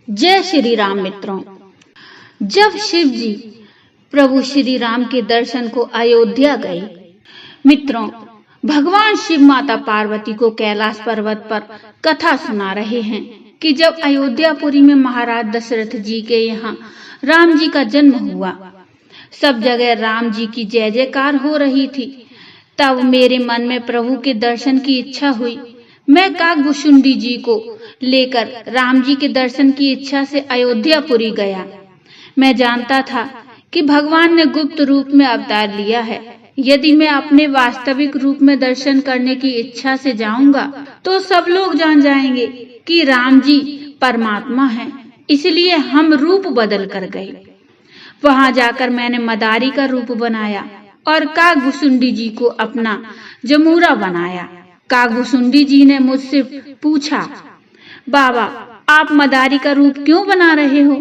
जय श्री राम मित्रों। जब शिव जी प्रभु श्री राम के दर्शन को अयोध्या गए, मित्रों, भगवान शिव माता पार्वती को कैलाश पर्वत पर कथा सुना रहे हैं कि जब अयोध्यापुरी में महाराज दशरथ जी के यहाँ राम जी का जन्म हुआ, सब जगह राम जी की जय जयकार हो रही थी। तब मेरे मन में प्रभु के दर्शन की इच्छा हुई। मैं काकभुशुंडी जी को लेकर राम जी के दर्शन की इच्छा से अयोध्यापुरी गया। मैं जानता था कि भगवान ने गुप्त रूप में अवतार लिया है। यदि मैं अपने वास्तविक रूप में दर्शन करने की इच्छा से जाऊंगा तो सब लोग जान जाएंगे कि राम जी परमात्मा हैं। इसलिए हम रूप बदल कर गए। वहां जाकर मैंने मदारी का रूप बनाया और काकभुशुंडी जी को अपना जमूरा बनाया। काकभुशुंडी जी ने मुझसे पूछा, बाबा, आप मदारी का रूप क्यों बना रहे हो?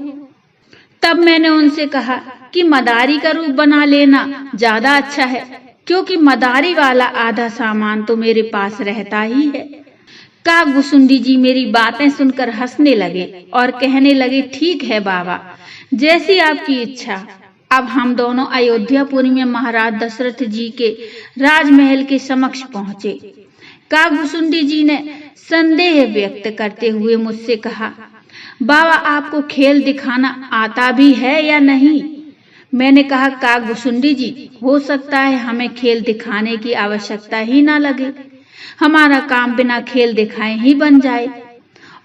तब मैंने उनसे कहा कि मदारी का रूप बना लेना ज्यादा अच्छा है, क्योंकि मदारी वाला आधा सामान तो मेरे पास रहता ही है। काकभुशुंडी जी मेरी बातें सुनकर हंसने लगे और कहने लगे, ठीक है बाबा, जैसी आपकी इच्छा। अब हम दोनों अयोध्यापुरी में महाराज दशरथ जी के राजमहल के समक्ष पहुंचे। काकभुशुंडी जी ने संदेह व्यक्त करते हुए मुझसे कहा, बाबा, आपको खेल दिखाना आता भी है या नहीं? मैंने कहा, काकभुशुंडी जी, हो सकता है हमें खेल दिखाने की आवश्यकता ही ना लगे। हमारा काम बिना खेल दिखाए ही बन जाए।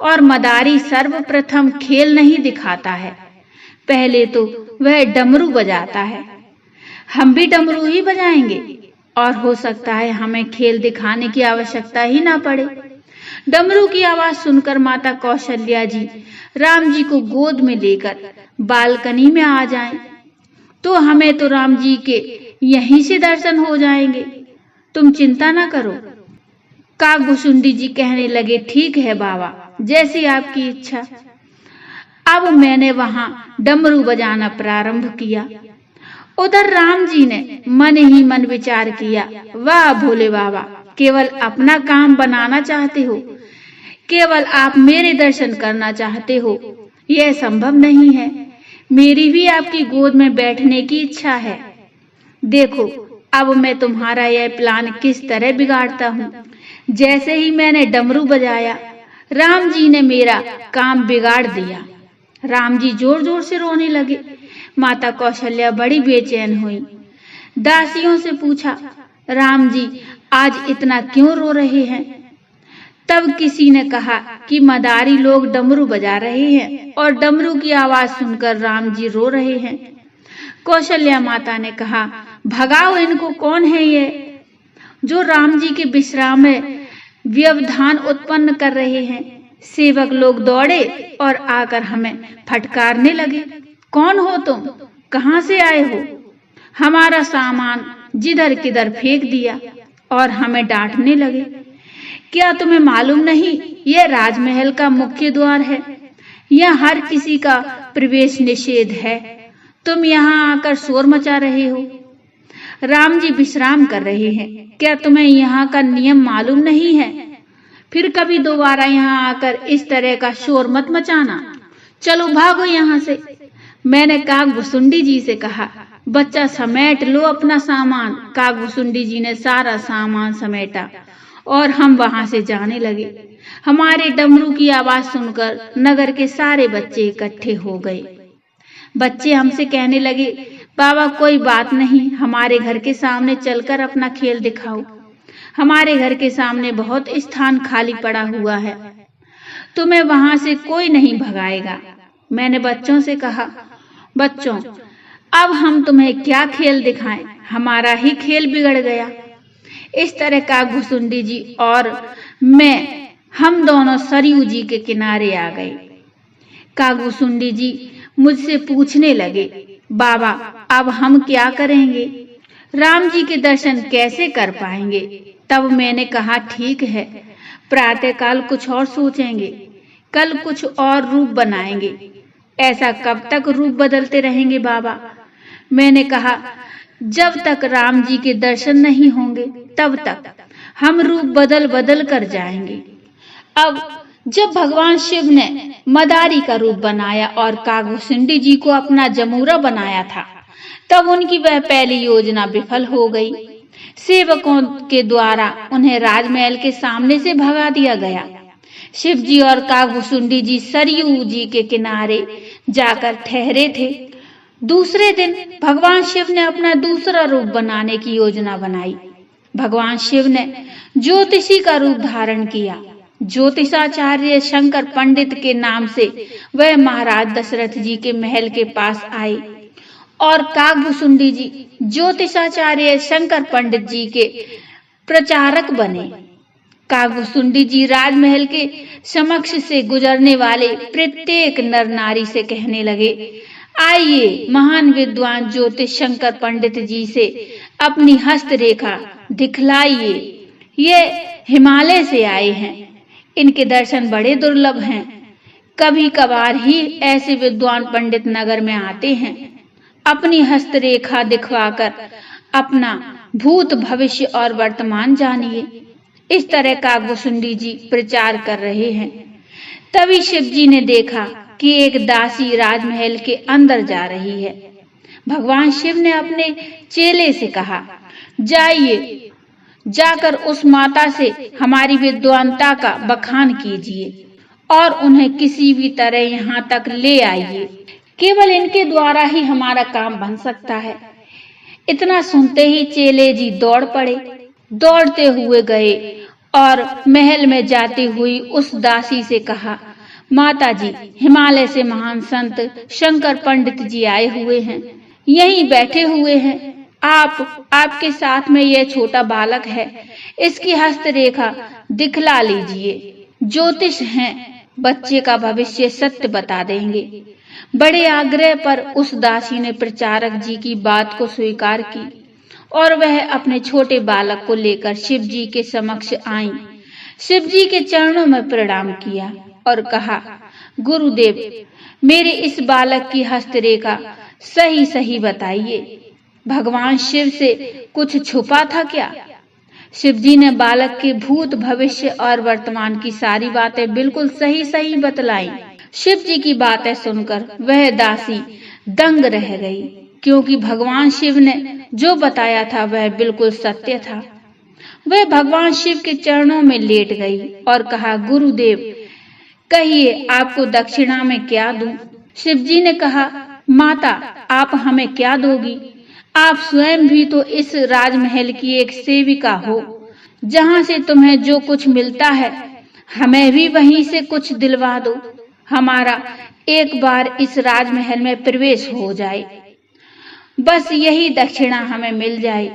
और मदारी सर्वप्रथम खेल नहीं दिखाता है, पहले तो वह डमरू बजाता है। हम भी डमरू ही बजाएंगे और हो सकता है हमें खेल दिखाने की आवश्यकता ही ना पड़े। डमरू की आवाज सुनकर माता कौशल्या जी राम जी को गोद में लेकर बालकनी में आ जाएं, तो हमें तो राम जी के यहीं से दर्शन हो जाएंगे। तुम चिंता ना करो। काकभुशुंडी जी कहने लगे, ठीक है बाबा, जैसी आपकी इच्छा। अब मैंने वहां डमरू बजाना प्रारंभ किया। उधर राम जी ने मन ही मन विचार किया, वाह भोले बाबा, केवल अपना काम बनाना चाहते हो, केवल आप मेरे दर्शन करना चाहते हो। यह संभव नहीं है। मेरी भी आपकी गोद में बैठने की इच्छा है। देखो, अब मैं तुम्हारा यह प्लान किस तरह बिगाड़ता हूँ। जैसे ही मैंने डमरू बजाया, राम जी ने मेरा काम बिगाड़ दिया। राम जी जोर जोर से रोने लगे। माता कौशल्या बड़ी बेचैन हुई। दासियों से पूछा, राम जी आज इतना क्यों रो रहे हैं? तब किसी ने कहा कि मदारी लोग डमरू बजा रहे हैं और डमरू की आवाज सुनकर राम जी रो रहे हैं। कौशल्या माता ने कहा, भगाओ इनको। कौन है ये जो राम जी के विश्राम में व्यवधान उत्पन्न कर रहे हैं? सेवक लोग दौड़े और आकर हमें फटकारने लगे। कौन हो तुम? कहां से आए हो? हमारा सामान जिधर किधर फेंक दिया और हमें डांटने लगे। क्या तुम्हें मालूम नहीं, यह राजमहल का मुख्य द्वार है। यह हर किसी का प्रवेश निषेध है। तुम यहाँ आकर शोर मचा रहे हो। राम जी विश्राम कर रहे हैं। क्या तुम्हें यहाँ का नियम मालूम नहीं है? फिर कभी दोबारा यहाँ आकर इस तरह का शोर मत मचाना। चलो भागो यहाँ से। मैंने काकभुशुंडी जी से कहा, बच्चा समेट लो अपना सामान। काकभुशुंडी जी ने सारा सामान समेटा और हम वहां से जाने लगे। हमारे डमरू की आवाज सुनकर नगर के सारे बच्चे इकट्ठे हो गए। बच्चे हमसे कहने लगे, बाबा, कोई बात नहीं, हमारे घर के सामने चलकर अपना खेल दिखाओ। हमारे घर के सामने बहुत स्थान खाली पड़ा हुआ है, तुम्हें वहां से कोई नहीं भगाएगा। मैंने बच्चों से कहा, बच्चों, अब हम तुम्हें क्या खेल दिखाएं? हमारा ही खेल बिगड़ गया। इस तरह काकभुशुंडी जी और हम दोनों सरयू जी के किनारे आ गए। काकभुशुंडी जी मुझसे पूछने लगे, बाबा, अब हम क्या करेंगे? राम जी के दर्शन कैसे कर पाएंगे? तब मैंने कहा, ठीक है, प्रातःकाल कुछ और सोचेंगे, कल कुछ और रूप बनाएंगे। ऐसा कब तक रूप बदलते रहेंगे बाबा? मैंने कहा, जब तक राम जी के दर्शन नहीं होंगे तब तक हम रूप बदल बदल कर जाएंगे। अब जब भगवान शिव ने मदारी का रूप बनाया और कागभुसुंडी जी को अपना जमूरा बनाया था, तब उनकी वह पहली योजना विफल हो गई। सेवकों के द्वारा उन्हें राजमहल के सामने से भगा दिया गया। शिव जी और कागभुसुंडी जी सरयू जी के किनारे जाकर ठहरे थे। दूसरे दिन भगवान शिव ने अपना दूसरा रूप बनाने की योजना बनाई। भगवान शिव ने ज्योतिषी का रूप धारण किया। ज्योतिषाचार्य शंकर पंडित के नाम से वह महाराज दशरथ जी के महल के पास आए और कागभुसुंडी जी ज्योतिषाचार्य शंकर पंडित जी के प्रचारक बने। कागभुसुंडी जी राजमहल के समक्ष से गुजरने वाले प्रत्येक नर नारी से कहने लगे, आइए महान विद्वान ज्योतिष शंकर पंडित जी से अपनी हस्तरेखा दिखलाइए। ये हिमालय से आए हैं, इनके दर्शन बड़े दुर्लभ हैं। कभी कभार ही ऐसे विद्वान पंडित नगर में आते हैं। अपनी हस्तरेखा दिखवाकर अपना भूत भविष्य और वर्तमान जानिए। इस तरह कागभुसुंडी जी प्रचार कर रहे हैं। तभी शिव जी ने देखा कि एक दासी राजमहल के अंदर जा रही है। भगवान शिव ने अपने चेले से कहा, जाइए, जाकर उस माता से हमारी विद्वानता का बखान कीजिए और उन्हें किसी भी तरह यहाँ तक ले आइए। केवल इनके द्वारा ही हमारा काम बन सकता है। इतना सुनते ही चेले जी दौड़ पड़े। दौड़ते हुए गए और महल में जाती हुई उस दासी से कहा, माता जी, हिमालय से महान संत शंकर पंडित जी आए हुए हैं, यहीं बैठे हुए हैं। आपके साथ में यह छोटा बालक है, इसकी हस्तरेखा दिखला लीजिए। ज्योतिष हैं, बच्चे का भविष्य सत्य बता देंगे। बड़े आग्रह पर उस दासी ने प्रचारक जी की बात को स्वीकार की और वह अपने छोटे बालक को लेकर शिव जी के समक्ष आई। शिव जी के चरणों में प्रणाम किया और कहा, गुरुदेव, मेरे इस बालक की हस्तरेखा सही सही बताइए। भगवान शिव से कुछ छुपा था क्या? शिव जी ने बालक के भूत भविष्य और वर्तमान की सारी बातें बिल्कुल सही सही बतलाई। शिव जी की बातें सुनकर वह दासी दंग रह गई, क्योंकि भगवान शिव ने जो बताया था वह बिल्कुल सत्य था। वह भगवान शिव के चरणों में लेट गई और कहा, गुरुदेव, कहिए आपको दक्षिणा में क्या दूं? शिव जी ने कहा, माता, आप हमें क्या दोगी? आप स्वयं भी तो इस राजमहल की एक सेविका हो। जहाँ से तुम्हें जो कुछ मिलता है, हमें भी वहीं से कुछ दिलवा दो। हमारा एक बार इस राजमहल में प्रवेश हो जाए, बस यही दक्षिणा हमें मिल जाए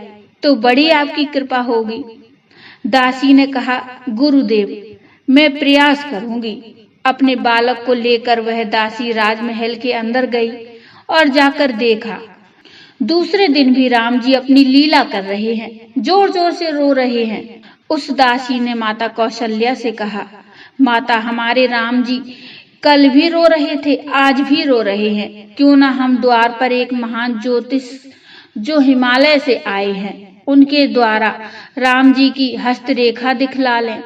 तो बड़ी आपकी कृपा होगी। दासी ने कहा, गुरुदेव, मैं प्रयास करूंगी। अपने बालक को लेकर वह दासी राजमहल के अंदर गई और जाकर देखा, दूसरे दिन भी राम जी अपनी लीला कर रहे हैं, जोर जोर से रो रहे हैं। उस दासी ने माता कौशल्या से कहा, माता, हमारे राम जी कल भी रो रहे थे, आज भी रो रहे हैं। क्यों ना हम द्वार पर एक महान ज्योतिष जो हिमालय से आए हैं, उनके द्वारा राम जी की हस्तरेखा दिखला लें।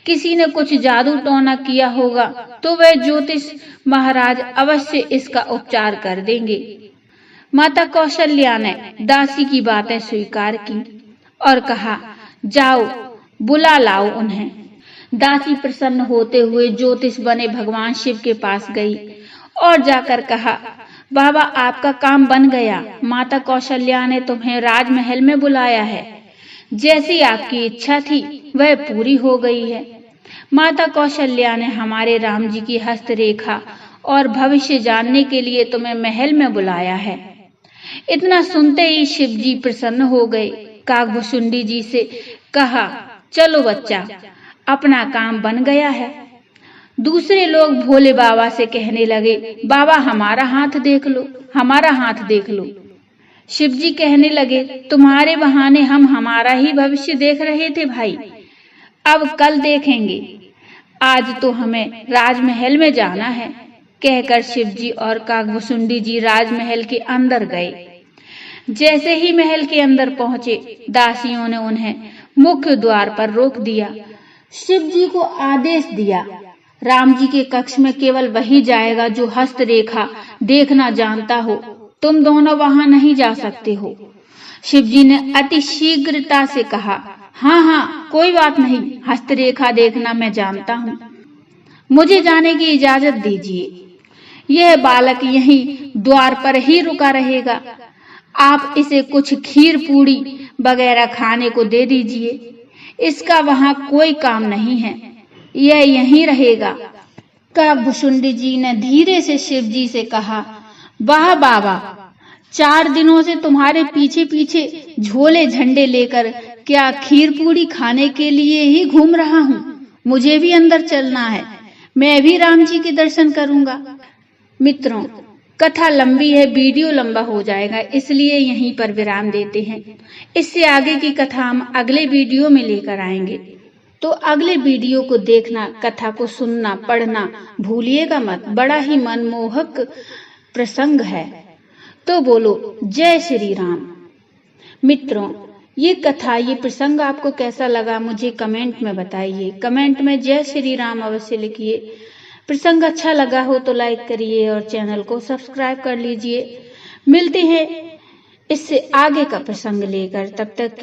किसी ने कुछ जादू टोना किया होगा तो वह ज्योतिष महाराज अवश्य इसका उपचार कर देंगे। माता कौशल्या ने दासी की बातें स्वीकार की और कहा, जाओ, बुला लाओ उन्हें। दासी प्रसन्न होते हुए ज्योतिष बने भगवान शिव के पास गई और जाकर कहा, बाबा, आपका काम बन गया। माता कौशल्या ने तुम्हें राजमहल में बुलाया है। जैसी आपकी इच्छा थी वह पूरी हो गई है। माता कौशल्या ने हमारे राम जी की हस्तरेखा और भविष्य जानने के लिए तुम्हें महल में बुलाया है। इतना सुनते ही शिव जी प्रसन्न हो गए। कागभुसुंडी जी से कहा, चलो बच्चा, अपना काम बन गया है। दूसरे लोग भोले बाबा से कहने लगे, बाबा, हमारा हाथ देख लो, हमारा हाथ देख लो। शिव जी कहने लगे, तुम्हारे बहाने हम हमारा ही भविष्य देख रहे थे भाई, अब कल देखेंगे। आज तो हमें राजमहल में जाना है। कहकर शिव जी और कागभुसुंडी जी राजमहल के अंदर गए। जैसे ही महल के अंदर पहुंचे, दासियों ने उन्हें मुख्य द्वार पर रोक दिया। शिव जी को आदेश दिया राम जी के कक्ष में केवल वही जाएगा जो हस्तरेखा देखना जानता हो। तुम दोनों वहां नहीं जा सकते हो। शिव जी ने अति शीघ्रता से कहा, हाँ हाँ, कोई बात नहीं, हस्तरेखा देखना मैं जानता हूँ, मुझे जाने की इजाजत दीजिए। यह बालक यहीं द्वार पर ही रुका रहेगा। आप इसे कुछ खीर पूड़ी वगैरह खाने को दे दीजिए। इसका वहां कोई काम नहीं है, यह यहीं रहेगा। काकभुशुंडी जी ने धीरे से शिव जी से कहा, वाह बाबा, 4 दिनों से तुम्हारे पीछे पीछे झोले झंडे लेकर क्या खीर पूड़ी खाने के लिए ही घूम रहा हूँ? मुझे भी अंदर चलना है, मैं भी राम जी के दर्शन करूंगा। मित्रों, कथा लंबी है, वीडियो लंबा हो जाएगा, इसलिए यहीं पर विराम देते हैं। इससे आगे की कथा हम अगले वीडियो में लेकर आएंगे, तो अगले वीडियो को देखना, कथा को सुनना पढ़ना भूलिएगा मत। बड़ा ही मनमोहक प्रसंग है। तो बोलो जय श्री राम। मित्रों, ये कथा, ये प्रसंग आपको कैसा लगा मुझे कमेंट में बताइए। कमेंट में जय श्री राम अवश्य लिखिए। प्रसंग अच्छा लगा हो तो लाइक करिए और चैनल को सब्सक्राइब कर लीजिए। मिलते हैं इससे आगे का प्रसंग लेकर, तब तक